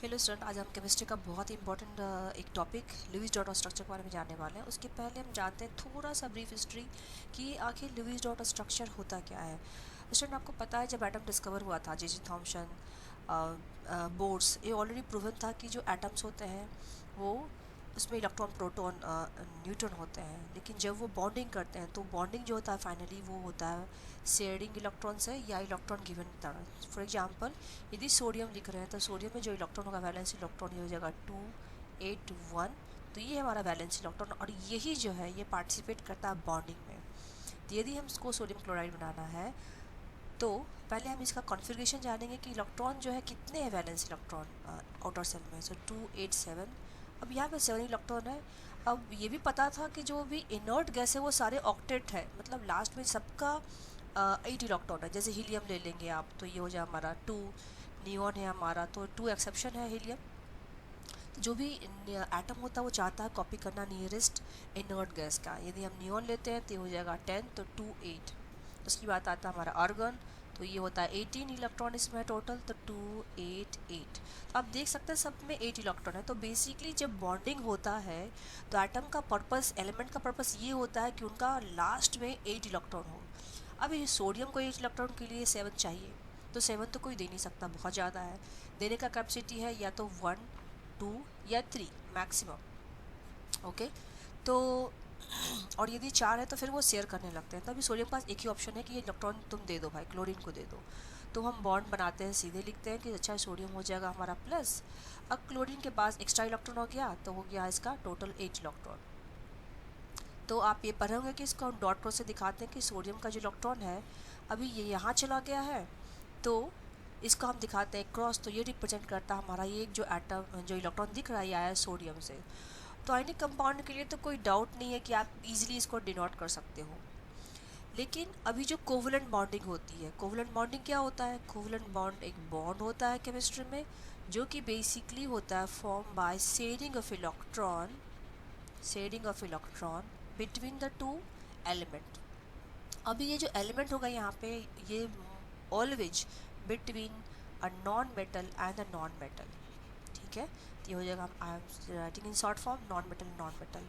Hello student, आज हम chemistry का बहुत ही इंपॉर्टेंट एक टॉपिक लुईस डॉट स्ट्रक्चर के बारे में जानने वाले हैं। उसके पहले हम जानते हैं थोड़ा सा ब्रीफ हिस्ट्री कि आखिर लुईस डॉट स्ट्रक्चर होता क्या है। स्टूडेंट, आपको पता है जब एटम डिस्कवर हुआ था, जे थॉम्सन, बोर्ड्स, ये ऑलरेडी प्रूवन था कि जो एटम्स होते हैं वो उसमें इलेक्ट्रॉन, प्रोटॉन, न्यूट्रॉन होते हैं। लेकिन जब वो बॉन्डिंग करते हैं तो बॉन्डिंग जो होता है फाइनली वो होता है शेयरिंग इलेक्ट्रॉन से या इलेक्ट्रॉन गिवन तरह। फॉर एग्जांपल, यदि सोडियम लिख रहे हैं तो सोडियम में जो इलेक्ट्रॉन होगा, वैलेंस इलेक्ट्रॉन, ये हो जाएगा 281। तो ये हमारा वैलेंस इलेक्ट्रॉन, और यही जो है ये पार्टिसिपेट करता है बॉन्डिंग में। तो यदि हम इसको सोडियम क्लोराइड बनाना है तो पहले हम इसका कॉन्फ़िगरेशन जानेंगे कि इलेक्ट्रॉन जो है कितने हैं वैलेंस इलेक्ट्रॉन आउटर सेल में। सो 287। अब यहाँ पे 7 इलेक्ट्रॉन है। अब ये भी पता था कि जो भी इनर्ट गैस है वो सारे ऑक्टेट है, मतलब लास्ट में सबका 8 इलेक्ट्रॉन है। जैसे हीलियम ले लेंगे आप तो ये हो जाए हमारा 2, नियॉन है हमारा तो 2 एक्सेप्शन है हीलियम। तो जो भी एटम होता है वो चाहता है कॉपी करना नियरेस्ट इनर्ट गैस का। यदि हम नियॉन लेते हैं तो ये हो जाएगा 10, तो 2 8। उसकी बात आता है हमारा आर्गन, तो ये होता है 18 इलेक्ट्रॉन इसमें टोटल, तो 2 8 8। तो आप देख सकते हैं सब में 8 इलेक्ट्रॉन है। तो बेसिकली जब बॉन्डिंग होता है तो एटम का पर्पस, एलिमेंट का पर्पस ये होता है कि उनका लास्ट में 8 इलेक्ट्रॉन हो। अब ये सोडियम को 8 इलेक्ट्रॉन के लिए 7 चाहिए, तो 7 तो कोई दे नहीं सकता, बहुत ज़्यादा है। देने का कैपेसिटी है या तो 1 2 या 3 मैक्सिमम। ओके, तो और यदि 4 है तो फिर वो शेयर करने लगते हैं। तभी सोडियम के पास एक ही ऑप्शन है कि ये इलेक्ट्रॉन तुम दे दो भाई, क्लोरीन को दे दो। तो हम बॉन्ड बनाते हैं, सीधे लिखते हैं कि अच्छा सोडियम हो जाएगा हमारा प्लस। अब क्लोरीन के पास एक्स्ट्रा इलेक्ट्रॉन हो गया तो हो गया इसका टोटल 8 इलेक्ट्रॉन। तो आप ये पढ़े होंगे कि इसको हम डॉट प्रो से दिखाते हैं कि सोडियम का जो इलेक्ट्रॉन है अभी ये यहाँ चला गया है, तो इसको हम दिखाते हैं क्रॉस। तो ये रिप्रेजेंट करता है हमारा ये जो एटम, जो इलेक्ट्रॉन दिख रहा है, ये आया है सोडियम से। तो आयनिक कंपाउंड के लिए तो कोई डाउट नहीं है कि आप इजीली इसको डिनोट कर सकते हो। लेकिन अभी जो कोवलेंट बॉन्डिंग होती है, कोवलेंट बॉन्डिंग क्या होता है? कोवलेंट बॉन्ड एक बॉन्ड होता है केमिस्ट्री में जो कि बेसिकली होता है form by sharing of electron between the two element. अभी ये जो एलिमेंट होगा यहाँ पे, ये always between a non metal and a non metal. ठीक है, तो ये हो जाएगा, I am writing in short form, non metal non metal.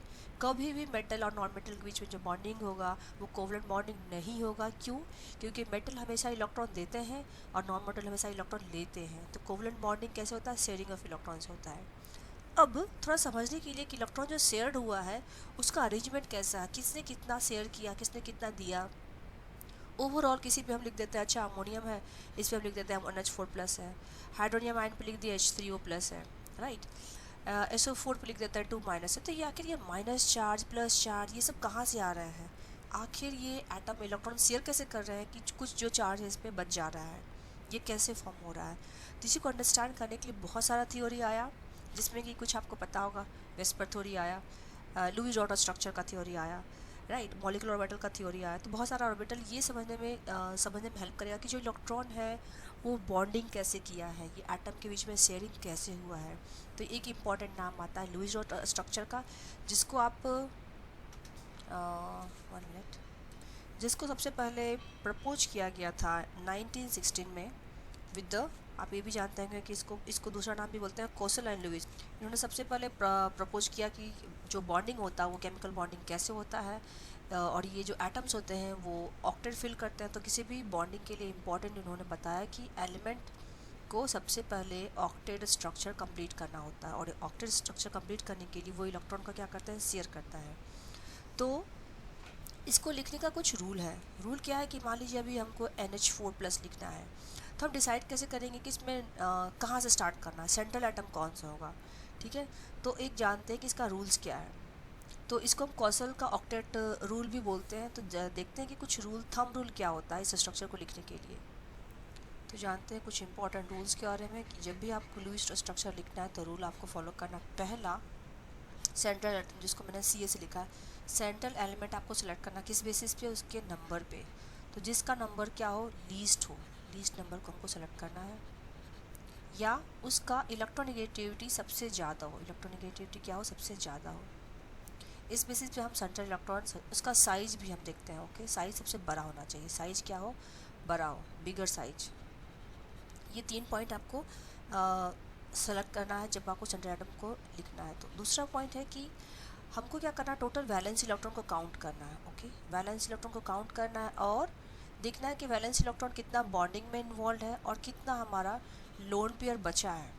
कभी भी मेटल और नॉन मेटल के बीच में जो बॉन्डिंग होगा वो कोवलेंट बॉन्डिंग नहीं होगा। क्यों? क्योंकि मेटल हमेशा इलेक्ट्रॉन देते हैं और नॉन मेटल हमेशा इलेक्ट्रॉन लेते हैं। तो कोवलेंट बॉन्डिंग कैसे होता है? शेयरिंग ऑफ इलेक्ट्रॉन्स होता है। अब थोड़ा समझने के लिए कि इलेक्ट्रॉन जो शेयर्ड हुआ है उसका अरेंजमेंट कैसा है, किसने कितना शेयर किया, किसने कितना दिया। ओवरऑल किसी पे हम लिख देते हैं, अच्छा अमोनियम है, इस पर हम लिख देते हैं NH4+ है। हाइड्रोनियम आयन पे लिख दिया H3O+ है, राइट। SO4 पे लिख देता है 2- है। तो ये आखिर ये माइनस चार्ज, प्लस चार्ज, ये सब कहाँ से आ रहे हैं? आखिर ये एटम इलेक्ट्रॉन शेयर कैसे कर रहे हैं कि कुछ जो चार्ज है इस पर बच जा रहा है? ये कैसे फॉर्म हो रहा है? तो इसी को अंडरस्टैंड करने के लिए बहुत सारा थ्योरी आया, जिसमें कि कुछ आपको पता होगा, वेस्पर थ्योरी आया, लुईस डॉट स्ट्रक्चर का थ्योरी आया, राइट, मॉलिक्यूलर ऑर्बिटल का थ्योरी आया। तो बहुत सारा ऑर्बिटल ये समझने में हेल्प करेगा कि जो इलेक्ट्रॉन है वो बॉन्डिंग कैसे किया है, ये एटम के बीच में शेयरिंग कैसे हुआ है। तो एक इम्पॉर्टेंट नाम आता है लुईस डॉट स्ट्रक्चर का, जिसको आप 1 मिनट, जिसको सबसे पहले प्रपोज किया गया था 1916 में विद द, आप ये भी जानते हैं कि इसको इसको दूसरा नाम भी बोलते हैं कोसल एंड लुईस। इन्होंने सबसे पहले प्रपोज किया कि जो बॉन्डिंग होता है वो केमिकल बॉन्डिंग कैसे होता है, और ये जो एटम्स होते हैं वो ऑक्टेट फिल करते हैं। तो किसी भी बॉन्डिंग के लिए इम्पॉर्टेंट इन्होंने बताया कि एलिमेंट को सबसे पहले ऑक्टेट स्ट्रक्चर कंप्लीट करना होता है, और ऑक्टेट स्ट्रक्चर कंप्लीट करने के लिए वो इलेक्ट्रॉन का क्या करता है? शेयर करता है। तो इसको लिखने का कुछ रूल है। रूल क्या है कि मान लीजिए अभी हमको NH4+ लिखना है, तो हम डिसाइड कैसे करेंगे कि इसमें कहाँ से स्टार्ट करना है, सेंट्रल एटम कौन सा होगा। ठीक है, तो एक जानते हैं कि इसका रूल्स क्या है। तो इसको हम कौशल का ऑक्टेट रूल भी बोलते हैं। तो देखते हैं कि कुछ रूल, थंब रूल क्या होता है इस स्ट्रक्चर को लिखने के लिए। तो जानते हैं कुछ इंपॉर्टेंट रूल्स के बारे में कि जब भी आपको लुईस स्ट्रक्चर लिखना है तो रूल आपको फॉलो करना। पहला, सेंट्रल एटम, जिसको मैंने CA से लिखा है, सेंट्रल एलिमेंट आपको सिलेक्ट करना किस बेसिस पे? उसके नंबर पे। तो जिसका नंबर क्या हो? लीस्ट हो, लीस्ट नंबर को हमको सेलेक्ट करना है। या उसका इलेक्ट्रोनेगेटिविटी सबसे ज़्यादा हो, इलेक्ट्रोनेगेटिविटी क्या हो? सबसे ज़्यादा हो। इस बेसिस पे हम सेंट्रल इलेक्ट्रॉन, उसका साइज भी हम देखते हैं। ओके, साइज सबसे बड़ा होना चाहिए, साइज क्या हो? बड़ा हो, बिगर साइज। ये 3 पॉइंट आपको सेलेक्ट करना है जब आपको सेंट्रल एटम को लिखना है। तो दूसरा पॉइंट है कि हमको क्या करना है, टोटल वैलेंस इलेक्ट्रॉन को काउंट करना है। ओके, वैलेंस इलेक्ट्रॉन को काउंट करना है और देखना है कि वैलेंस इलेक्ट्रॉन कितना बॉन्डिंग में इन्वॉल्व है और कितना हमारा लोन पेयर बचा है।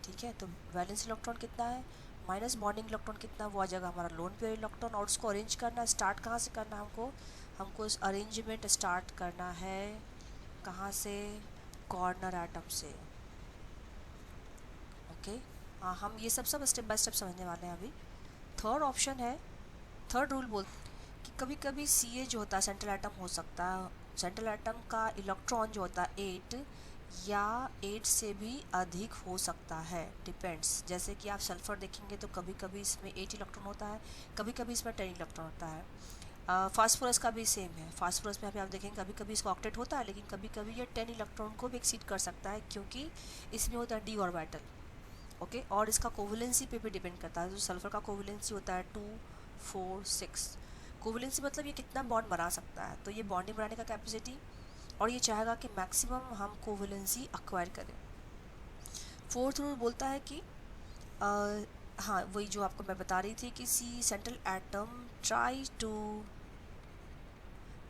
ठीक है, तो वैलेंस इलेक्ट्रॉन कितना है माइनस बॉन्डिंग इलेक्ट्रॉन कितना, वो आ जाएगा हमारा लोन पेयर इलेक्ट्रॉन। और उसको अरेंज करना है, स्टार्ट कहाँ से करना है हमको इस अरेंजमेंट स्टार्ट करना है कहाँ से, कॉर्नर एटम से। ओके, हम ये सब स्टेप बाय स्टेप समझने वाले हैं अभी। थर्ड ऑप्शन है, थर्ड रूल बोल कि कभी कभी सी ए जो होता है सेंट्रल एटम हो सकता है, सेंट्रल एटम का इलेक्ट्रॉन जो होता है 8 या 8 से भी अधिक हो सकता है, डिपेंड्स। जैसे कि आप सल्फ़र देखेंगे तो कभी कभी इसमें 8 इलेक्ट्रॉन होता है, कभी कभी इसमें 10 इलेक्ट्रॉन होता है। फास्फोरस का भी सेम है, फास्फोरस में अभी आप देखेंगे कभी कभी इसका ऑक्टेट होता है, लेकिन कभी कभी ये 10 इलेक्ट्रॉन को भी एक्सीड कर सकता है क्योंकि इसमें होता है डी ऑर्बिटल। ओके, और इसका कोवलेंसी पे भी डिपेंड करता है। जो सल्फ़र का कोवलेंसी होता है 2, 4, 6। कोवलेंसी मतलब ये कितना बॉन्ड बना सकता है, तो ये बॉन्डिंग बनाने का कैपेसिटी, और ये चाहेगा कि मैक्सिमम हम कोवलेंसी अक्वायर करें। फोर्थ रूल बोलता है कि हाँ वही जो आपको मैं बता रही थी कि C central atom try to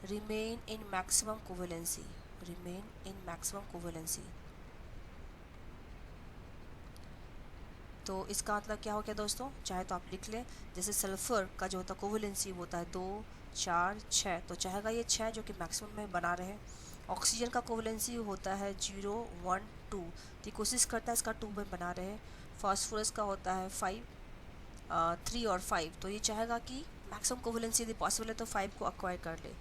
remain in maximum covalency, remain in maximum covalency. तो इसका मतलब क्या हो गया दोस्तों, चाहे तो आप लिख लें, जैसे सल्फ़र का जो होता है कोवलेंसी होता है 2, 4, 6, तो चाहेगा ये 6 जो कि मैक्सिमम में बना रहे। ऑक्सीजन का कोवलेंसी होता है 0, 1, 2, तो कोशिश करता है इसका 2 में बना रहे। फास्फोरस का होता है 5, 3 और 5, तो ये चाहेगा कि मैक्सिमम कोवलेंसी यदि पॉसिबल है तो 5 को अक्वायर कर ले।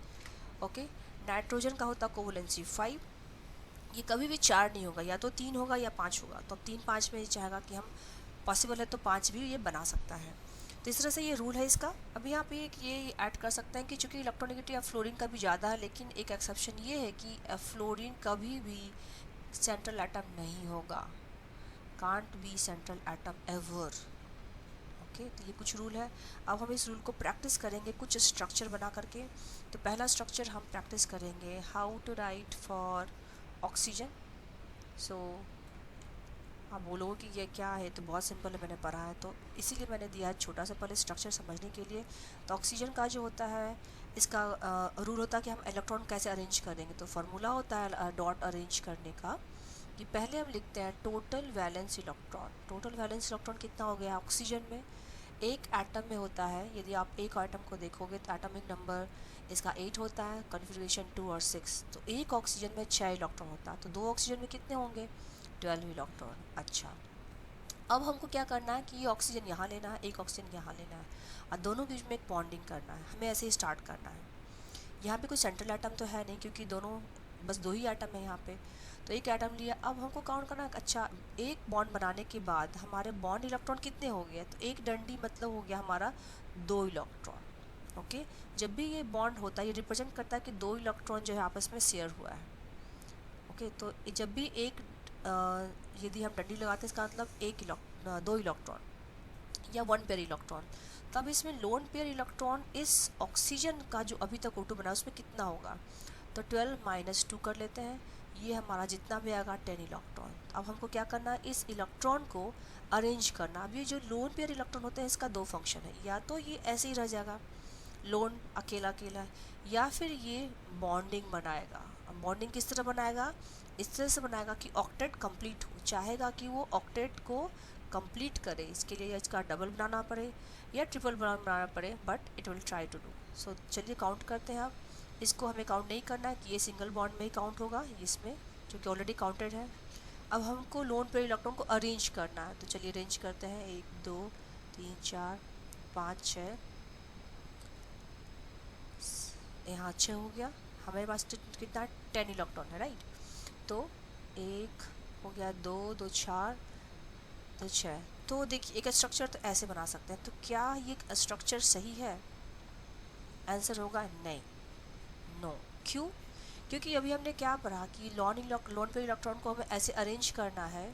ओके, नाइट्रोजन का होता है कोवलेंसी 5, ये कभी भी 4 नहीं होगा, या तो 3 होगा या 5 होगा, तो अब 3, 5 में ये चाहेगा कि हम पॉसिबल है तो 5 भी ये बना सकता है। तो इस तरह से ये रूल है इसका। अभी यहाँ पे ये ऐड कर सकते हैं कि चूँकि इलेक्ट्रोनेगेटिव फ्लोरीन का भी ज़्यादा है, लेकिन एक एक्सेप्शन ये है कि फ्लोरीन कभी भी सेंट्रल एटम नहीं होगा, can't be central atom ever. Okay, तो ये कुछ रूल है। अब हम इस रूल को प्रैक्टिस करेंगे कुछ स्ट्रक्चर बना करके। तो पहला स्ट्रक्चर हम प्रैक्टिस करेंगे, how to write for oxygen. So आप बोलोगे कि ये क्या है, तो बहुत सिंपल है, मैंने पढ़ा है तो इसीलिए मैंने दिया है छोटा सा पहले स्ट्रक्चर समझने के लिए। तो ऑक्सीजन का जो होता है इसका रूल होता है कि हम इलेक्ट्रॉन कैसे अरेंज करेंगे। तो फार्मूला होता है डॉट अरेंज करने का, कि पहले हम लिखते हैं total valence electron. Total valence electron कितना हो गया ऑक्सीजन में, एक एटम में होता है। यदि आप एक एटम को देखोगे तो एटॉमिक नंबर इसका 8 होता है, कॉन्फ़िगरेशन 2 और 6, तो एक ऑक्सीजन में 6 इलेक्ट्रॉन होता है, तो 2 ऑक्सीजन में कितने होंगे, 12 इलेक्ट्रॉन। अच्छा, अब हमको क्या करना है कि ये ऑक्सीजन यहाँ लेना है, एक ऑक्सीजन यहाँ लेना है, और दोनों बीच में एक बॉन्डिंग करना है। हमें ऐसे ही स्टार्ट करना है। यहाँ पे कोई सेंट्रल एटम तो है नहीं क्योंकि दोनों बस 2 ही एटम है यहाँ पे, तो एक एटम लिया। अब हमको काउंट करना है, अच्छा एक बॉन्ड बनाने के बाद हमारे बॉन्ड इलेक्ट्रॉन कितने हो गए, तो एक डंडी मतलब हो गया हमारा 2 इलेक्ट्रॉन। ओके, जब भी ये बॉन्ड होता है ये रिप्रेजेंट करता है कि 2 इलेक्ट्रॉन जो है आपस में शेयर हुआ है। ओके, तो जब भी एक यदि हम डंडी लगाते हैं इसका मतलब 2 इलेक्ट्रॉन या 1 पेयर इलेक्ट्रॉन, तब इसमें लोन पेयर इलेक्ट्रॉन इस ऑक्सीजन का जो अभी तक O2 बना उसमें कितना होगा, तो 12 - 2 कर लेते हैं, ये हमारा जितना भी आएगा 10 इलेक्ट्रॉन। अब हमको क्या करना है, इस इलेक्ट्रॉन को अरेंज करना। अब ये जो लोन पेयर इलेक्ट्रॉन होते हैं इसका 2 फंक्शन है, या तो ये ऐसे ही रह जाएगा लोन अकेला अकेला, या फिर ये बॉन्डिंग बनाएगा। अब बॉन्डिंग किस तरह बनाएगा, इस तरह से बनाएगा कि ऑक्टेट कंप्लीट हो, चाहेगा कि वो ऑक्टेट को कंप्लीट करे। इसके लिए इसका डबल बनाना पड़े या ट्रिपल बनाना पड़े, but it will try to do. So चलिए काउंट करते हैं। अब इसको हमें काउंट नहीं करना है कि ये सिंगल बॉन्ड में ही काउंट होगा, इसमें जो कि ऑलरेडी काउंटेड है। अब हमको लोन पेयर इलेक्ट्रॉन को अरेंज करना है, तो चलिए अरेंज करते हैं। 1, 2, 3, 4, 5, 6, यहाँ 6 हो गया। हमारे पास कितना 10 इलेक्ट्रॉन है, राइट। तो 1 हो गया, 2, 2, 4, तो 6। तो देखिए एक स्ट्रक्चर तो ऐसे बना सकते हैं। तो क्या ये स्ट्रक्चर सही है, आंसर होगा नहीं, नो। क्यों, क्योंकि अभी हमने क्या पढ़ा कि लोन पेयर इलेक्ट्रॉन को हमें ऐसे अरेंज करना है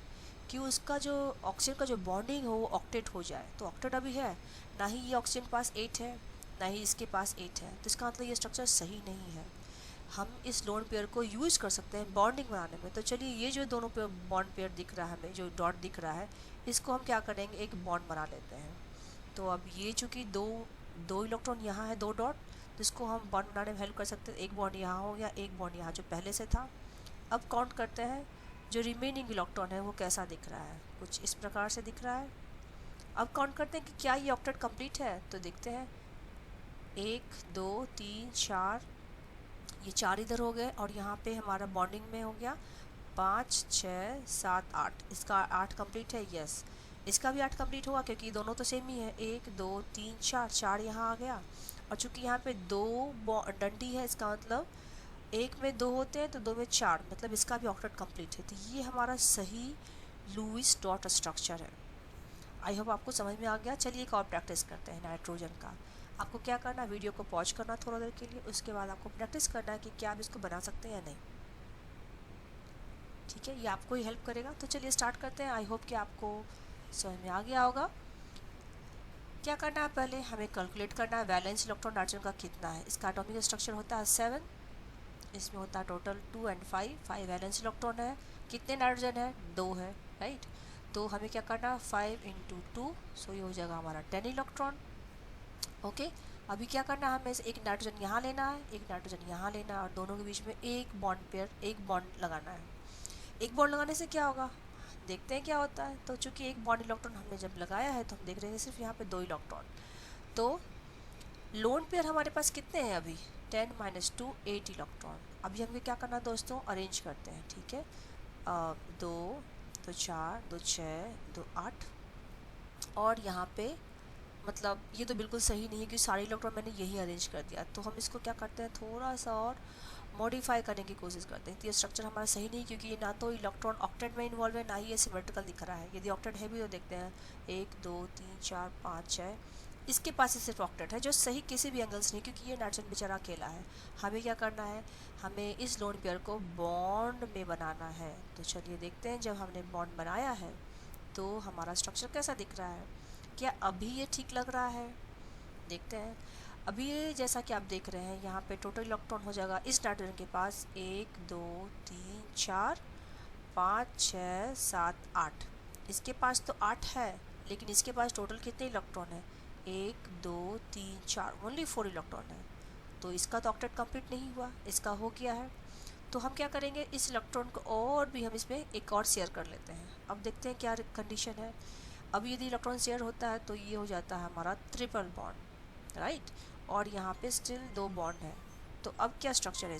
कि उसका जो ऑक्सीजन का जो बॉन्डिंग हो वो ऑक्टेट हो जाए। तो ऑक्टेट अभी है ना ही, ये ऑक्सीजन पास 8 है ना ही इसके पास 8 है, तो इसका मतलब ये स्ट्रक्चर सही नहीं है। हम इस लोन पेयर को यूज़ कर सकते हैं बॉन्डिंग बनाने में। तो चलिए ये जो दोनों पेयर बॉन्ड पेयर दिख रहा है हमें, जो डॉट दिख रहा है, इसको हम क्या करेंगे, एक बॉन्ड बना लेते हैं। तो अब ये चूँकि दो दो इलेक्ट्रॉन यहाँ है, दो डॉट, जिसको हम बॉन्ड बनाने में हेल्प कर सकते हैं। एक बॉन्ड यहाँ हो गया, एक बॉन्ड यहाँ जो पहले से था। अब काउंट करते हैं जो रिमेनिंग इलेक्ट्रॉन है वो कैसा दिख रहा है, कुछ इस प्रकार से दिख रहा है। अब काउंट करते हैं कि क्या ये ऑक्टेट कंप्लीट है। तो देखते हैं 1 2 3 4, ये 4 इधर हो गए और यहाँ पे हमारा बॉन्डिंग में हो गया 5 6 7 8। इसका 8 कंप्लीट है, यस। इसका भी 8 कंप्लीट होगा क्योंकि दोनों तो सेम ही है। 1 2 3 4, 4 यहाँ आ गया। और चूँकि यहाँ पे दो डंडी है, इसका मतलब एक में दो होते हैं तो दो में 4, मतलब इसका भी ऑक्टेट कंप्लीट है। तो ये हमारा सही लुईस डॉट स्ट्रक्चर है। आई होप आपको समझ में आ गया। चलिए एक और प्रैक्टिस करते हैं नाइट्रोजन का। आपको क्या करना है, वीडियो को पॉज करना थोड़ा देर के लिए, उसके बाद आपको प्रैक्टिस करना है कि क्या आप इसको बना सकते हैं या नहीं। ठीक है, ये आपको ही हेल्प करेगा। तो चलिए स्टार्ट करते हैं। आई होप कि आपको समझ में आ गया होगा। क्या करना है, पहले हमें कैलकुलेट करना है वैलेंस इलेक्ट्रॉन नाइट्रोजन का कितना है। इसका एटॉमिक स्ट्रक्चर होता है 7, इसमें होता है टोटल 2 और 5 वैलेंस इलेक्ट्रॉन है। कितने नाइट्रोजन है, 2 है, राइट। तो हमें क्या करना है, 5 × 2, सो ये हो जाएगा हमारा 10 इलेक्ट्रॉन। ओके, अभी क्या करना है, हमें एक नाइट्रोजन यहाँ लेना है, एक नाइट्रोजन यहाँ लेना है और दोनों के बीच में एक बॉन्ड पेयर, एक बॉन्ड लगाना है। एक बॉन्ड लगाने से क्या होगा, देखते हैं क्या होता है। तो चूंकि एक बॉन्ड इलेक्ट्रॉन हमने जब लगाया है तो हम देख रहे हैं सिर्फ यहाँ पे 2 इलेक्ट्रॉन। तो लोन पेयर हमारे पास कितने हैं अभी, 10 - 2 8 इलेक्ट्रॉन। अभी हमें क्या करना है दोस्तों, अरेंज करते हैं। ठीक है, 2 2 4 2 6 2 8। और यहाँ पे मतलब ये तो बिल्कुल सही नहीं है कि सारे इलेक्ट्रॉन मैंने यही अरेंज कर दिया। तो हम इसको क्या करते हैं, थोड़ा सा और मॉडिफाई करने की कोशिश करते हैं। तो ये स्ट्रक्चर हमारा सही नहीं, क्योंकि ये ना तो इलेक्ट्रॉन ऑक्टेट में इन्वॉल्व है, ना ही ये सिमेट्रिकल दिख रहा है। यदि ऑक्टेट है भी तो देखते हैं 1 2 3 4 5 6, इसके पास ही सिर्फ ऑक्टेट है, जो सही किसी भी एंगल से नहीं, क्योंकि ये नाइट्रोजन बेचारा अकेला है। हमें क्या करना है, हमें इस लोन पेयर को बॉन्ड में बनाना है। तो चलिए देखते हैं, जब हमने बॉन्ड बनाया है तो हमारा स्ट्रक्चर कैसा दिख रहा है। क्या अभी ये ठीक लग रहा है, देखते हैं। अभी ये जैसा कि आप देख रहे हैं, यहाँ पे टोटल इलेक्ट्रॉन हो जाएगा इस नाइट्रोजन के पास 1 2 3 4 5 6 7 8। इसके पास तो 8 है, लेकिन इसके पास टोटल कितने इलेक्ट्रॉन है, 1 2 3 4, ओनली 4 इलेक्ट्रॉन है। तो इसका तो ऑक्टेट कंप्लीट नहीं हुआ, इसका हो गया है। तो हम क्या करेंगे, इस इलेक्ट्रॉन को और भी हम इसमें एक और शेयर कर लेते हैं। अब देखते हैं क्या कंडीशन है। अब यदि इलेक्ट्रॉन शेयर होता है तो ये हो जाता है हमारा ट्रिपल बॉन्ड, राइट। और यहाँ पे स्टिल 2 बॉन्ड है। तो अब क्या स्ट्रक्चर है,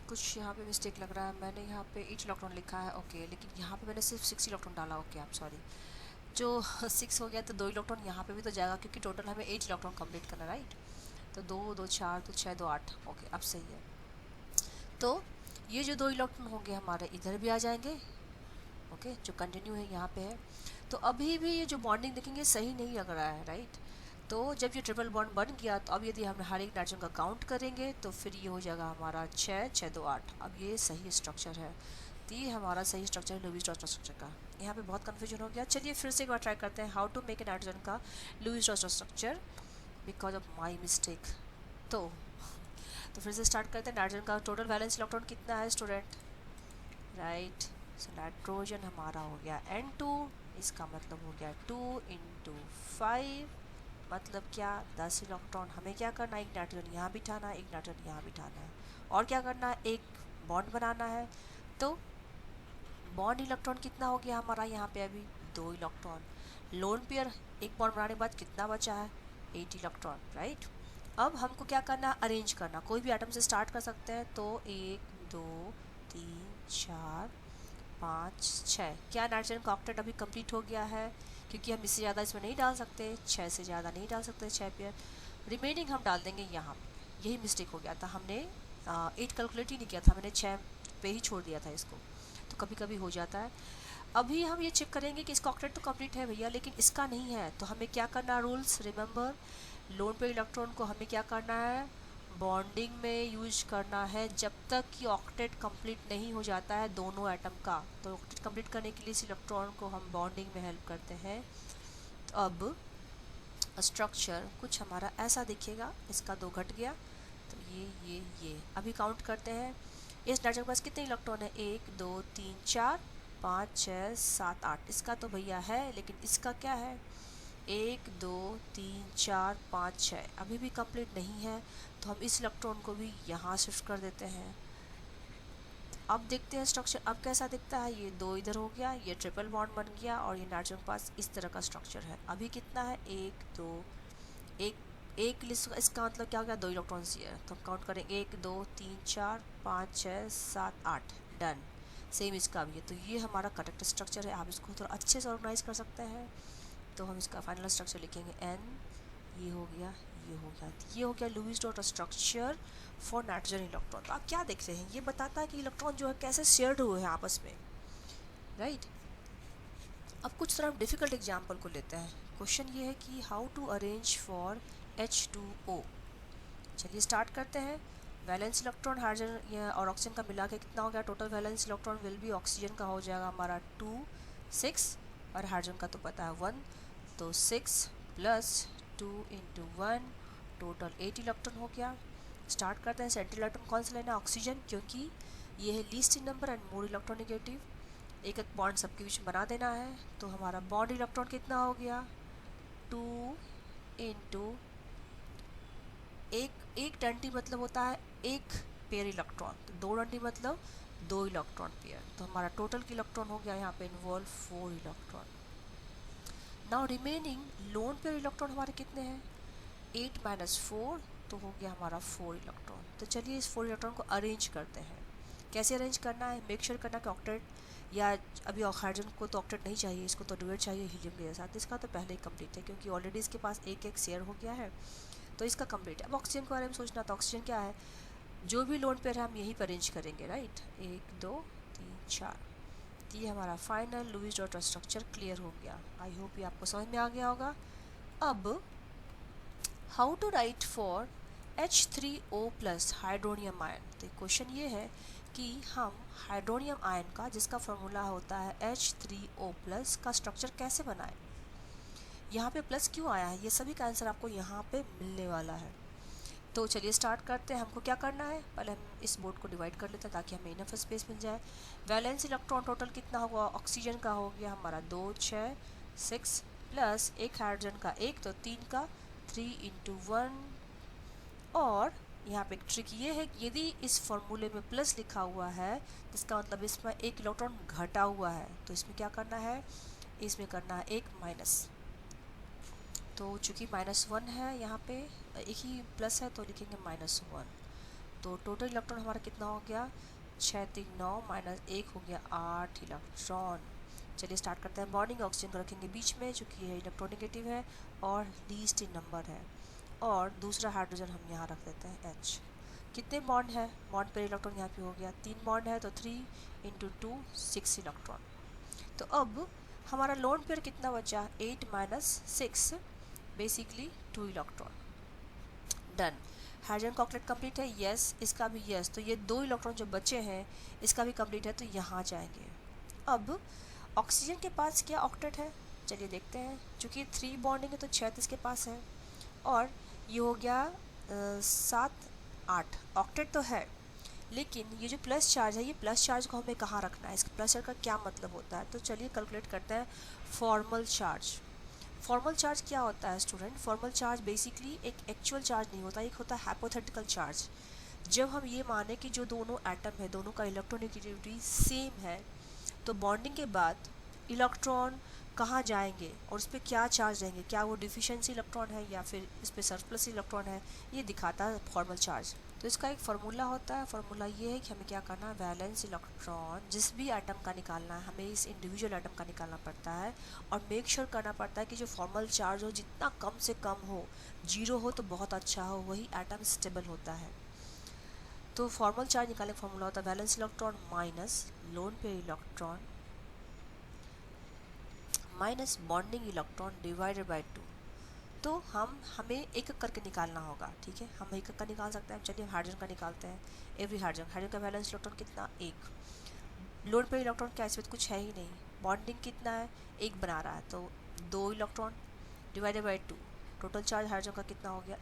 कुछ यहाँ पे मिस्टेक लग रहा है। मैंने यहाँ पे 8 इलेक्ट्रॉन लिखा है, ओके, लेकिन यहाँ पे मैंने सिर्फ 6 इलेक्ट्रॉन डाला। ओके, आप सॉरी, जो 6 हो गया तो 2 इलेक्ट्रॉन यहाँ पे भी तो जाएगा, क्योंकि टोटल हमें 8 इलेक्ट्रॉन कंप्लीट करना, राइट। तो 2 2 4 2 6 2 8, ओके, अब सही है। तो ये जो 2 इलेक्ट्रॉन होंगे हमारे इधर भी आ जाएंगे, ओके, जो कंटिन्यू है यहाँ पे है। तो अभी भी ये जो बॉन्डिंग देखेंगे सही नहीं लग रहा है, राइट। तो जब ये ट्रिपल बॉन्ड बन गया, तो अब यदि हम हर एक नाइट्रोजन का काउंट करेंगे तो फिर ये हो जाएगा हमारा 6 6 2 8। अब ये सही स्ट्रक्चर है। तो ये हमारा सही स्ट्रक्चर है लुईस डॉट स्ट्रक्चर का। यहाँ पे बहुत कन्फ्यूजन हो गया। चलिए फिर से एक बार ट्राई करते हैं, how to make a nitrogen का Lewis dot structure because of my mistake. तो फिर से स्टार्ट करते हैं। नाइट्रोजन का टोटल वैलेंस इलेक्ट्रॉन कितना है स्टूडेंट, राइट। सो नाइट्रोजन हमारा हो गया N2, इसका मतलब हो गया 2 × 5, मतलब क्या, 10 इलेक्ट्रॉन। हमें क्या करना है, एक नाइट्रोजन यहाँ बिठाना है, एक नाइट्रोजन यहाँ बिठाना है, और क्या करना है, एक बॉन्ड बनाना है। तो बॉन्ड इलेक्ट्रॉन कितना हो गया हमारा यहाँ पे, अभी 2 इलेक्ट्रॉन। लोन पेयर एक बॉन्ड बनाने के बाद कितना बचा है, 8 इलेक्ट्रॉन, राइट। अब हमको क्या करना है, अरेंज करना। कोई भी आइटम से स्टार्ट कर सकते हैं। तो 1 2 3 4 5 6, क्या नाइट्रोजन का ऑक्टेट अभी कंप्लीट हो गया है, क्योंकि हम इससे ज़्यादा इसमें नहीं डाल सकते, 6 से ज़्यादा नहीं डाल सकते, 6 पेयर। रिमेनिंग हम डाल देंगे यहाँ पे। यही मिस्टेक हो गया था, हमने 8 कैलकुलेट ही नहीं किया था, मैंने 6 पे ही छोड़ दिया था इसको। तो कभी कभी हो जाता है। अभी हम ये चेक करेंगे कि इसका ऑक्टेट तो कंप्लीट है भैया, लेकिन इसका नहीं है। तो हमें क्या करना, रूल्स रिमेंबर, लोन पे इलेक्ट्रॉन को हमें क्या करना है, बॉन्डिंग में यूज करना है जब तक कि ऑक्टेट कंप्लीट नहीं हो जाता है दोनों एटम का। तो ऑक्टेट कंप्लीट करने के लिए इस इलेक्ट्रॉन को हम बॉन्डिंग में हेल्प करते हैं। तो अब स्ट्रक्चर कुछ हमारा ऐसा दिखेगा, इसका 2 घट गया, तो ये अभी काउंट करते हैं। इस नाइट्रोजन के पास कितने इलेक्ट्रॉन है? 1 2 3 4 5 6 7 8। इसका तो भैया है, लेकिन इसका क्या है? 1 2 3 4 5 6 अभी भी कंप्लीट नहीं है, तो हम इस इलेक्ट्रॉन को भी यहाँ शिफ्ट कर देते हैं। अब देखते हैं स्ट्रक्चर अब कैसा दिखता है। ये 2 इधर हो गया, ये ट्रिपल बॉन्ड बन गया, और ये नाइट्रोजन के पास इस तरह का स्ट्रक्चर है। अभी कितना है? 1 2 एक इसका मतलब क्या हो गया? 2 इलेक्ट्रॉन्स ये है, तो हम काउंट करेंगे 1 2 3 4 5 6 7 8। डन। सेम इसका भी है। तो ये हमारा करेक्ट स्ट्रक्चर है। आप इसको थोड़ा अच्छे से ऑर्गेनाइज कर सकते हैं। तो हम इसका फाइनल स्ट्रक्चर लिखेंगे n। ये हो गया, ये हो गया, ये हो गया Lewis dot structure for nitrogen electron. तो आप क्या देख रहे हैं? ये बताता है कि इलेक्ट्रॉन जो है कैसे शेयर्ड हुए हैं आपस में, राइट। अब कुछ तरह डिफ़िकल्ट एग्जाम्पल को लेते हैं। क्वेश्चन ये है कि how to arrange for H2O। चलिए स्टार्ट करते हैं। वैलेंस इलेक्ट्रॉन हाइड्रोजन और ऑक्सीजन का मिला के कितना हो गया? Total valence electron will be, oxygen का हो जाएगा हमारा 2 6, और हाइड्रोजन का तो पता है 1, तो 6 प्लस 2 इंटू 1, टोटल 8 इलेक्ट्रॉन हो गया। स्टार्ट करते हैं। सेंट्रल इलेक्ट्रॉन कौन सा लेना है? ऑक्सीजन, क्योंकि ये है least in number and more electronegative. एक एक बॉन्ड सबके बीच में बना देना है। तो हमारा बॉन्ड इलेक्ट्रॉन कितना हो गया? 2 इंटू एक डंडी मतलब होता है एक पेयर इलेक्ट्रॉन, तो 2 डंडी मतलब 2 इलेक्ट्रॉन पेयर। तो हमारा टोटल इलेक्ट्रॉन हो गया यहाँ पे involve 4 electron. Now remaining lone pair electron हमारे कितने हैं? 8 माइनस 4, तो हो गया हमारा 4 इलेक्ट्रॉन। तो चलिए इस 4 इलेक्ट्रॉन को अरेंज करते हैं। कैसे अरेंज करना है? मेक श्योर करना कि ऑक्टेट, या अभी हाइड्रोजन को तो ऑक्टेट नहीं चाहिए, इसको तो डुएट चाहिए हीलियम के साथ। इसका तो पहले ही कंप्लीट है, क्योंकि ऑलरेडी इसके पास एक एक शेयर हो गया है, तो इसका कंप्लीट है। अब ऑक्सीजन के बारे में सोचना, तो ऑक्सीजन क्या है? जो भी लोन पेयर है हम यहीं पर अरेंज करेंगे, राइट। 1 2 3 4। तो ये हमारा final Lewis dot structure clear हो गया। आई होप ये आपको समझ में आ गया होगा। अब how to write for H3O plus hydronium ion. तो क्वेश्चन ये है कि हम हाइड्रोनियम आयन का, जिसका फॉर्मूला होता है H3O प्लस, का स्ट्रक्चर कैसे बनाएं। यहाँ पे प्लस क्यों आया है? ये सभी का आंसर आपको यहाँ पे मिलने वाला है। तो चलिए स्टार्ट करते हैं। हमको क्या करना है? पहले हम इस बोर्ड को डिवाइड कर लेते हैं ताकि हमें इनफ स्पेस मिल जाए। वैलेंस इलेक्ट्रॉन टोटल कितना होगा? ऑक्सीजन का हो गया हमारा 2 6 6 प्लस एक हाइड्रोजन का 1, तो 3 का 3 इंटू 1। और यहाँ पे एक ट्रिक ये है कि यदि इस फॉर्मूले में प्लस लिखा हुआ है, इसका मतलब इसमें एक इलेक्ट्रॉन घटा हुआ है, तो इसमें क्या करना है? इसमें करना है एक माइनस। तो चूँकि -1 है, यहाँ पे एक ही प्लस है, तो लिखेंगे -1। तो टोटल इलेक्ट्रॉन हमारा कितना हो गया? 6 3 9 माइनस 1 हो गया 8 इलेक्ट्रॉन। चलिए स्टार्ट करते हैं। बॉन्डिंग ऑक्सीजन को रखेंगे बीच में, चूँकि ये इलेक्ट्रोनेगेटिव है और लीस्ट इन नंबर है। और दूसरा हाइड्रोजन हम यहाँ रख देते हैं H। कितने बॉन्ड है? बॉन्ड पर इलेक्ट्रॉन यहाँ पे हो गया 3 बॉन्ड है, तो 3 इंटू 2 6 इलेक्ट्रॉन। तो अब हमारा लोन पेयर कितना बचा? 8 minus 6, basically 2 electron. Done. Hydrogen का ऑक्टेट कंप्लीट है, यस। इसका भी यस। तो ये 2 इलेक्ट्रॉन जो बचे हैं, इसका भी कंप्लीट है, तो यहाँ जाएंगे। अब ऑक्सीजन के पास क्या ऑक्टेट है? चलिए देखते हैं। चूँकि 3 बॉन्डिंग है, तो 6 इसके पास है, और ये हो गया 7 8। ऑक्टेट तो है, लेकिन ये जो प्लस चार्ज है, ये प्लस चार्ज को हमें कहाँ रखना है? इसका प्लस चार्ज का क्या मतलब होता है? तो चलिए कैलकुलेट करते हैं। Formal charge. फॉर्मल चार्ज क्या होता है स्टूडेंट? फॉर्मल चार्ज बेसिकली एक एक्चुअल चार्ज नहीं होता, एक होता है हाइपोथेटिकल चार्ज। जब हम ये माने कि जो दोनों एटम है, दोनों का इलेक्ट्रोनेगेटिविटी सेम है, तो बॉन्डिंग के बाद इलेक्ट्रॉन कहाँ जाएंगे और उस पर क्या चार्ज रहेंगे? क्या वो डिफिशिएंसी इलेक्ट्रॉन है या फिर इस पर सरप्लस इलेक्ट्रॉन है? ये दिखाता है फॉर्मल चार्ज। तो इसका एक फार्मूला होता है। फार्मूला ये है कि हमें क्या करना है? वैलेंस इलेक्ट्रॉन जिस भी एटम का निकालना है, हमें इस इंडिविजुअल एटम का निकालना पड़ता है, और मेक श्योर करना पड़ता है कि जो फॉर्मल चार्ज हो जितना कम से कम हो, 0 हो तो बहुत अच्छा हो, वही एटम स्टेबल होता है। तो फॉर्मल चार्ज निकालने का फॉर्मूला होता है valence electron minus lone pair electron minus bonding electron divided by 2। तो हमें एक एक करके निकालना होगा, ठीक है। हम एक एक का निकाल सकते हैं। चलिए हाइड्रोजन का निकालते हैं। एवरी हाइड्रोजन का वैलेंस इलेक्ट्रॉन कितना? 1। लोन पेयर इलेक्ट्रॉन क्या इसमें कुछ है ही नहीं। बॉन्डिंग कितना है? 1 बना रहा है, तो 2 electron divided by 2। Total charge hydrogen का कितना हो गया?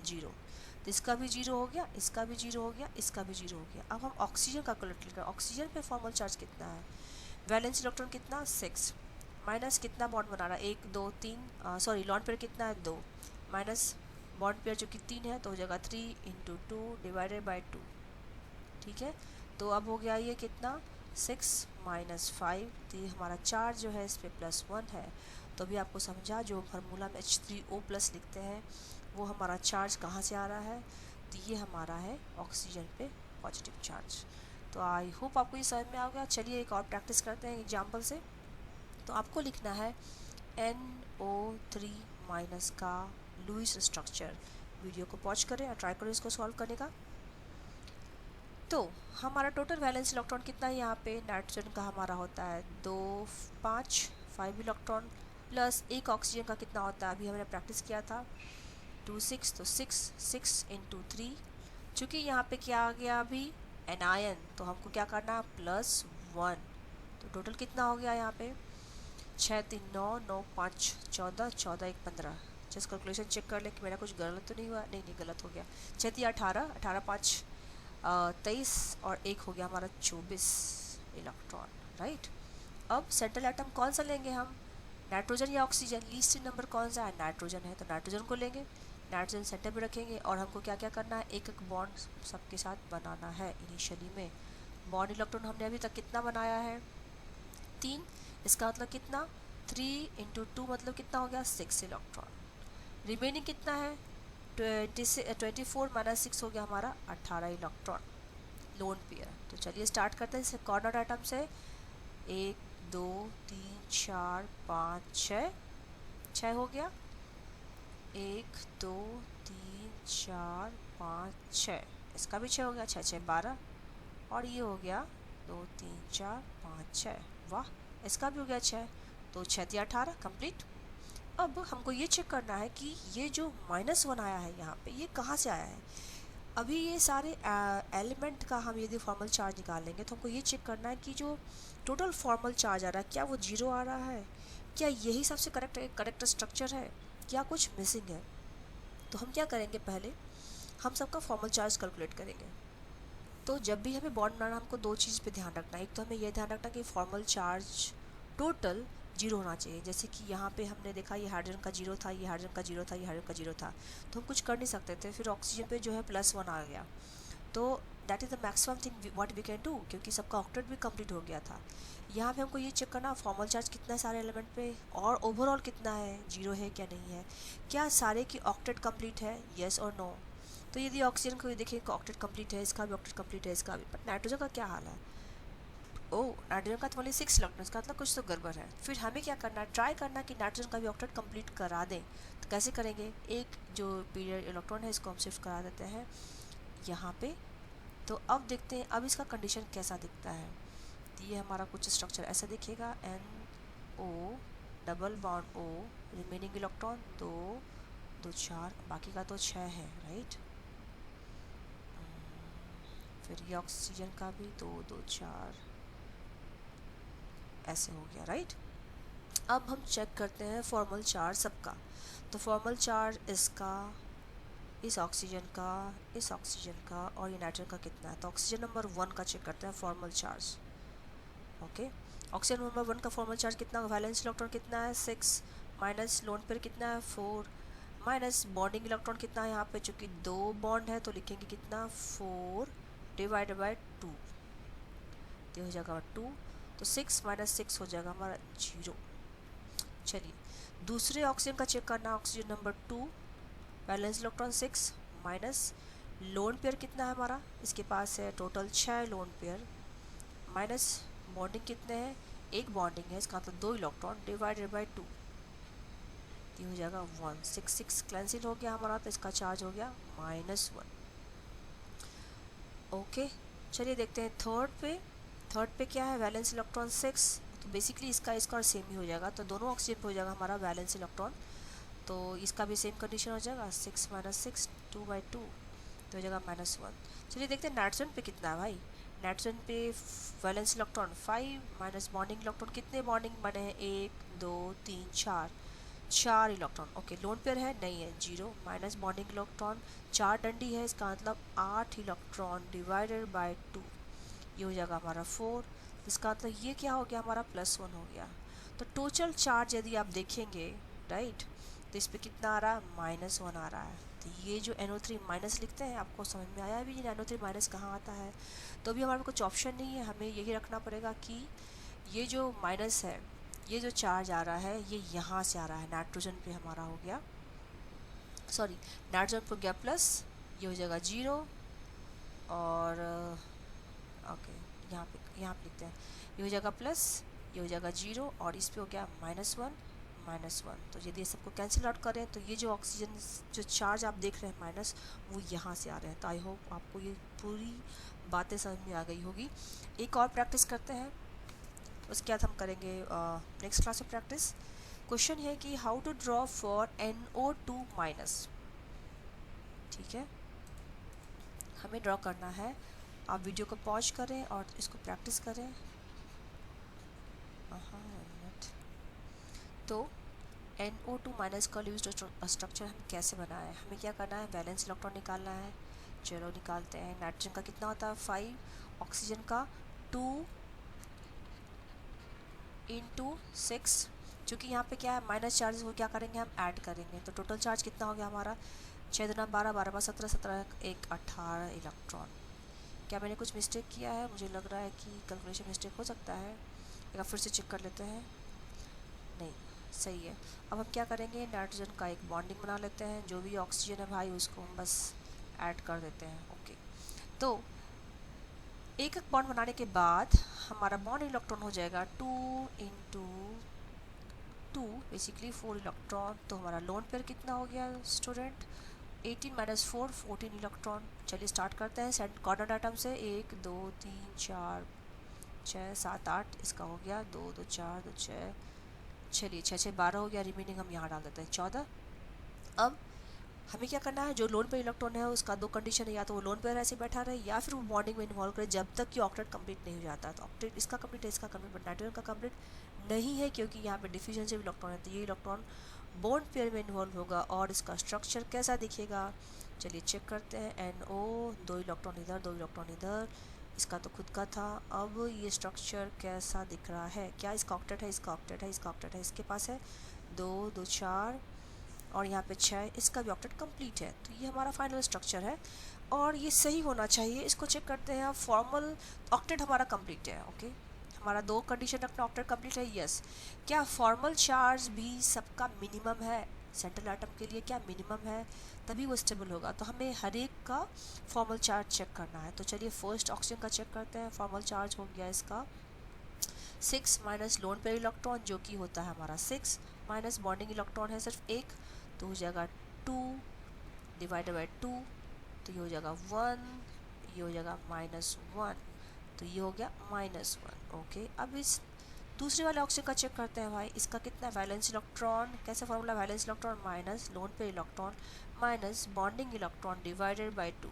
0। तो इसका भी जीरो हो गया, इसका भी जीरो हो गया, इसका भी जीरो हो गया। अब हम ऑक्सीजन का कैलकुलेट करें। ऑक्सीजन पे फॉर्मल चार्ज कितना है, वैलेंस इलेक्ट्रॉन कितना 6, माइनस कितना बॉन्ड बना रहा है 1 2 3, सॉरी लॉन पेयर कितना है 2, माइनस बॉन्ड पेयर जो कि 3 है तो हो जाएगा 3 इंटू 2 डिवाइडेड बाई 2। ठीक है, तो अब हो गया ये कितना 6 माइनस 5, तो ये हमारा चार्ज जो है इस पर +1 है। तो अभी आपको समझा जो फार्मूला में H3O प्लस लिखते हैं वो हमारा चार्ज कहाँ से आ रहा है, तो ये हमारा है ऑक्सीजन पे पॉजिटिव चार्ज। तो आई होप आपको ये समझ में आ गया। चलिए एक और प्रैक्टिस करते हैं एग्जाम्पल से। तो आपको लिखना है NO3 माइनस का लुईस स्ट्रक्चर। वीडियो को पॉज करें और ट्राई करें इसको सॉल्व करने का। तो हमारा टोटल वैलेंस इलेक्ट्रॉन कितना है यहाँ पे, नाइट्रोजन का हमारा होता है 2 5 इलेक्ट्रॉन प्लस एक ऑक्सीजन का कितना होता है, अभी हमने प्रैक्टिस किया था 2 6, तो 6 इंटू 3। चूँकि यहाँ पे क्या आ गया अभी एनायन, तो हमको क्या करना +1। तो टोटल कितना हो गया यहाँ पे 6 3 9 9 5 14 14 1 15। जस्ट कैलकुलेशन चेक कर ले कि मेरा कुछ गलत तो नहीं हुआ, नहीं गलत हो गया। 6 3 18 18 5 23 और एक हो गया हमारा 24 इलेक्ट्रॉन, राइट। अब सेंट्रल एटम कौन सा लेंगे हम, नाइट्रोजन या ऑक्सीजन, लीस्ट नंबर कौन सा है नाइट्रोजन है, तो नाइट्रोजन को लेंगे। नाइट्रोजन सेंटर पे रखेंगे और हमको क्या क्या करना है, एक एक बॉन्ड सबके साथ बनाना है। इनिशियली में बॉन्ड इलेक्ट्रॉन हमने अभी तक कितना बनाया है 3, इसका मतलब कितना 3 इंटू 2 मतलब कितना हो गया 6 इलेक्ट्रॉन। रिमेनिंग कितना है 24 माइनस 6 हो गया हमारा 18 इलेक्ट्रॉन लोन पेयर। तो चलिए स्टार्ट करते हैं इससे कॉर्नर आइटम से। 1 2 3 4 5 6 हो गया, 1 2 3 4 5 6, इसका भी 6 हो गया, 6 6 12 और ये हो गया 2 3 4 5 6, वाह इसका भी हो गया 6, तो 6 3 18 कंप्लीट। अब हमको ये चेक करना है कि ये जो -1 आया है यहाँ पे ये कहाँ से आया है। अभी ये सारे एलिमेंट का हम यदि फॉर्मल चार्ज निकालेंगे तो हमको ये चेक करना है कि जो टोटल फॉर्मल चार्ज आ रहा है क्या वो 0 आ रहा है, क्या यही सबसे करेक्ट स्ट्रक्चर है, क्या कुछ मिसिंग है। तो हम क्या करेंगे, पहले हम सबका फॉर्मल चार्ज कैलकुलेट करेंगे। तो जब भी हमें बॉन्ड बनाना हमको दो चीज़ पे ध्यान रखना है। एक तो हमें यह ध्यान रखना कि फॉर्मल चार्ज टोटल 0 होना चाहिए। जैसे कि यहाँ पे हमने देखा ये हाइड्रोजन का 0 था, ये हाइड्रोजन का 0 था, ये हाइड्रोजन का 0 था, तो हम कुछ कर नहीं सकते थे। फिर ऑक्सीजन पे जो है +1 आ गया, तो that is the maximum thing what we can do, क्योंकि सबका ऑक्टेट भी कंप्लीट हो गया था। यहाँ पे हमको ये चेक करना फॉर्मल चार्ज कितना है सारे एलिमेंट पे और ओवरऑल कितना है, 0 है क्या नहीं है, क्या सारे की ऑक्टेट कंप्लीट है, येस और नो। तो यदि ऑक्सीजन को देखिए ऑक्टेट कंप्लीट है, इसका भी ऑक्टेट कंप्लीट है, इसका भी, बट नाइट्रोजन का क्या हाल है, ओह नाइट्रोजन का तो ओनली 6 इलेक्ट्रॉन, इसका मतलब कुछ तो गड़बड़ है। फिर हमें क्या करना है, ट्राई करना कि नाइट्रोजन का भी ऑक्टेट कंप्लीट करा दें। तो कैसे करेंगे, एक जो पीरियड इलेक्ट्रॉन है इसको हम शिफ्ट करा देते हैं यहाँ पे। तो अब देखते हैं अब इसका कंडीशन कैसा दिखता है। तो ये हमारा कुछ स्ट्रक्चर ऐसा दिखेगा, NO double bond O, remaining electron 2 2 4, बाकी का तो 6 है, राइट। फिर ये ऑक्सीजन का भी 2 2 4 ऐसे हो गया, राइट। अब हम चेक करते हैं फॉर्मल चार्ज सबका। तो फॉर्मल चार्ज इसका, इस ऑक्सीजन का, इस ऑक्सीजन का और ये नाइट्रोजन का कितना है। तो ऑक्सीजन नंबर 1 का चेक करते हैं formal charge. Okay, oxygen number 1 का फॉर्मल चार्ज कितना, वैलेंस इलेक्ट्रॉन कितना है 6, माइनस लोन पेयर कितना है 4, माइनस बॉन्डिंग इलेक्ट्रॉन कितना है यहाँ पे, चूँकि 2 बॉन्ड है तो लिखेंगे कितना 4 डिवाइडेड बाई 2, तो हो जाएगा 2, तो 6 माइनस 6 हो जाएगा हमारा 0। चलिए दूसरे ऑक्सीजन का चेक करना, oxygen number 2, valence electron 6, minus lone pair कितना है हमारा, इसके पास है total 6 lone pair, minus bonding कितने हैं, एक बॉन्डिंग है, इसका मतलब 2 इलेक्ट्रॉन डिवाइडेड बाई 2, ये हो जाएगा 1, 6 6 कैंसिल हो गया हमारा, तो इसका चार्ज हो गया -1। ओके, चलिए देखते हैं थर्ड पे क्या है, वैलेंस इलेक्ट्रॉन 6, तो बेसिकली इसका और सेम ही हो जाएगा, तो दोनों ऑक्सीजन पे हो जाएगा हमारा वैलेंस इलेक्ट्रॉन, तो इसका भी सेम कंडीशन हो जाएगा 6 माइनस 6 2/2, तो हो जाएगा -1। चलिए देखते हैं नाइट्रोजन पे कितना है भाई। नाइट्रोजन पे valence electron 5 minus bonding electron, कितने बॉन्डिंग बने हैं 1 2 3 4, 4 इलेक्ट्रॉन, ओके लोन पेयर है नहीं है, 0 माइनस बॉन्डिंग इलेक्ट्रॉन, 4 डंडी है, इसका मतलब 8 इलेक्ट्रॉन डिवाइडेड बाय 2, ये हो जाएगा हमारा 4, इसका मतलब ये क्या हो गया हमारा +1 हो गया। तो टोटल चार्ज यदि आप देखेंगे राइट, तो इस पर कितना आ रहा है, -1 आ रहा है। तो ये जो NO3 माइनस लिखते हैं, आपको समझ में आया भी NO3 माइनस कहाँ आता है। तो अभी हमारे कुछ ऑप्शन नहीं है, हमें यही रखना पड़ेगा कि ये जो माइनस है, ये जो चार्ज आ रहा है ये यहाँ से आ रहा है, नाइट्रोजन पे हमारा हो गया, सॉरी नाइट्रोजन पे हो गया प्लस, ये हो जाएगा 0, और ओके यहाँ पे लिखते हैं, ये हो जाएगा प्लस, ये हो जाएगा 0, और इस पे हो गया -1। तो यदि सबको कैंसिल आउट करें तो ये जो ऑक्सीजन जो चार्ज आप देख रहे हैं माइनस, वो यहाँ से आ रहे हैं। तो आई होप आपको ये पूरी बातें समझ में आ गई होगी। एक और प्रैक्टिस करते हैं, उसके बाद हम करेंगे नेक्स्ट क्लास में प्रैक्टिस। क्वेश्चन है कि how to draw for NO2-, ठीक है, हमें ड्रॉ करना है। आप वीडियो को पॉज करें और इसको प्रैक्टिस करें। तो NO2- का लुईस स्ट्रक्चर हम कैसे बनाएं, हमें क्या करना है, वैलेंस इलेक्ट्रॉन निकालना है। चलो निकालते हैं। नाइट्रोजन का कितना होता है 5, ऑक्सीजन का 2 × 6, क्योंकि यहाँ पे क्या है माइनस चार्ज, वो क्या करेंगे हम ऐड करेंगे। तो टोटल चार्ज कितना हो गया हमारा, 6 दूना 12, 12 बार 17, 17 1 18 इलेक्ट्रॉन। क्या मैंने कुछ मिस्टेक किया है, मुझे लग रहा है कि कैलकुलेशन मिस्टेक हो सकता है, एक बार फिर से चेक कर लेते हैं। नहीं, सही है। अब हम क्या करेंगे, नाइट्रोजन का एक बॉन्डिंग बना लेते हैं, जो भी ऑक्सीजन है भाई उसको हम बस ऐड कर देते हैं। ओके, तो एक एक बॉन्ड बनाने के बाद हमारा बॉन्ड इलेक्ट्रॉन हो जाएगा 2 × 2, बेसिकली 4 इलेक्ट्रॉन। तो हमारा लोन पेयर कितना हो गया स्टूडेंट, 18 - 4 14 इलेक्ट्रॉन। चलिए स्टार्ट करते हैं सेंट कॉर्नर आइटम से, 1 2 3 4 6 7 8, इसका हो गया 2 2 4 2 6, चलिए 6 6 12 हो गया, रिमेनिंग हम यहाँ डाल देते हैं 14। अब हमें क्या करना है, जो लोन पेयर इलेक्ट्रॉन है उसका दो कंडीशन है, या तो वो लोन पेयर ऐसे बैठा रहे या फिर वो बॉन्डिंग में इन्वॉल्व करे जब तक कि ऑक्टेट कंप्लीट नहीं हो जाता। तो ऑक्टेट इसका कंप्लीट है, इसका कंप्लीट, बट नाइट्रोजन का कंप्लीट नहीं है क्योंकि यहाँ पे डिफिशिएंसी इलेक्ट्रॉन है। तो ये इलेक्ट्रॉन बॉन्ड पेयर में इन्वॉल्व होगा और इसका स्ट्रक्चर कैसा दिखेगा, चलिए चेक करते हैं। NO, 2 इलेक्ट्रॉन इधर 2 इलेक्ट्रॉन इधर, इसका तो खुद का था। अब ये स्ट्रक्चर कैसा दिख रहा है, क्या इसका ऑक्टेट है, इसका ऑक्टेट है, इसका ऑक्टेट है, इसके पास है 2 2 4 और यहाँ पे 6, इसका भी ऑक्टेट कंप्लीट है। तो ये हमारा फाइनल स्ट्रक्चर है और ये सही होना चाहिए। इसको चेक करते हैं, फॉर्मल ऑक्टेट हमारा कंप्लीट है। ओके, हमारा दो कंडीशन रखना, ऑक्टेट कंप्लीट है, यस। क्या फॉर्मल चार्ज भी सबका मिनिमम है, सेंट्रल एटम के लिए क्या मिनिमम है, तभी वो स्टेबल होगा। तो हमें हर एक का फॉर्मल चार्ज चेक करना है। तो चलिए फर्स्ट ऑक्सीजन का चेक करते हैं। फॉर्मल चार्ज हो गया इसका 6 माइनस लोन पेयर इलेक्ट्रॉन जो कि होता है हमारा 6, माइनस बॉन्डिंग इलेक्ट्रॉन है सिर्फ एक, तो हो जाएगा 2 डिवाइडेड बाई 2, तो ये हो जाएगा 1, ये हो जाएगा -1, तो ये हो गया -1। ओके, अब इस दूसरे वाले ऑक्सीजन का चेक करते हैं भाई। इसका कितना वैलेंस इलेक्ट्रॉन, कैसे formula, valence electron minus lone pair electron minus bonding electron divided by 2,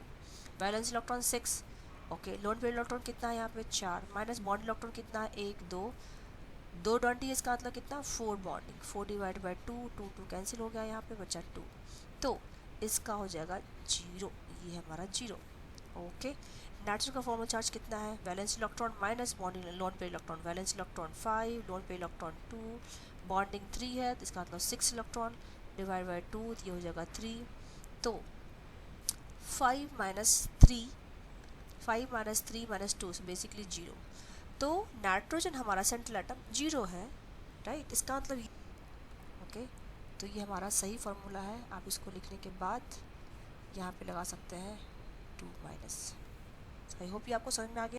valence electron 6, okay lone pair electron कितना है यहाँ पे 4, माइनस बॉन्ड इलेक्ट्रॉन कितना है 1 2 2 20, इसका मतलब कितना 4 बॉन्डिंग, 4 डिवाइड बाई 2, 2 2 कैंसिल हो गया, यहाँ पे बचा 2, तो इसका हो जाएगा 0, ये है हमारा 0। ओके, नाइट्रोजन का फॉर्मल चार्ज कितना है, valence electron minus bonding lone pair electron, valence electron 5, lone pair electron 2, bonding 3 है, तो इसका मतलब 6 इलेक्ट्रॉन डिवाइड बाई 2, ये हो जाएगा 3। तो 5 - 3 - 3 - 2 बेसिकली 0। तो नाइट्रोजन हमारा सेंट्रल एटम 0 है, राइट, इसका मतलब ओके। तो ये हमारा सही फार्मूला है। आप इसको लिखने के बाद यहाँ पे लगा सकते हैं 2 माइनस। आई होप ये आपको समझ में आ गया।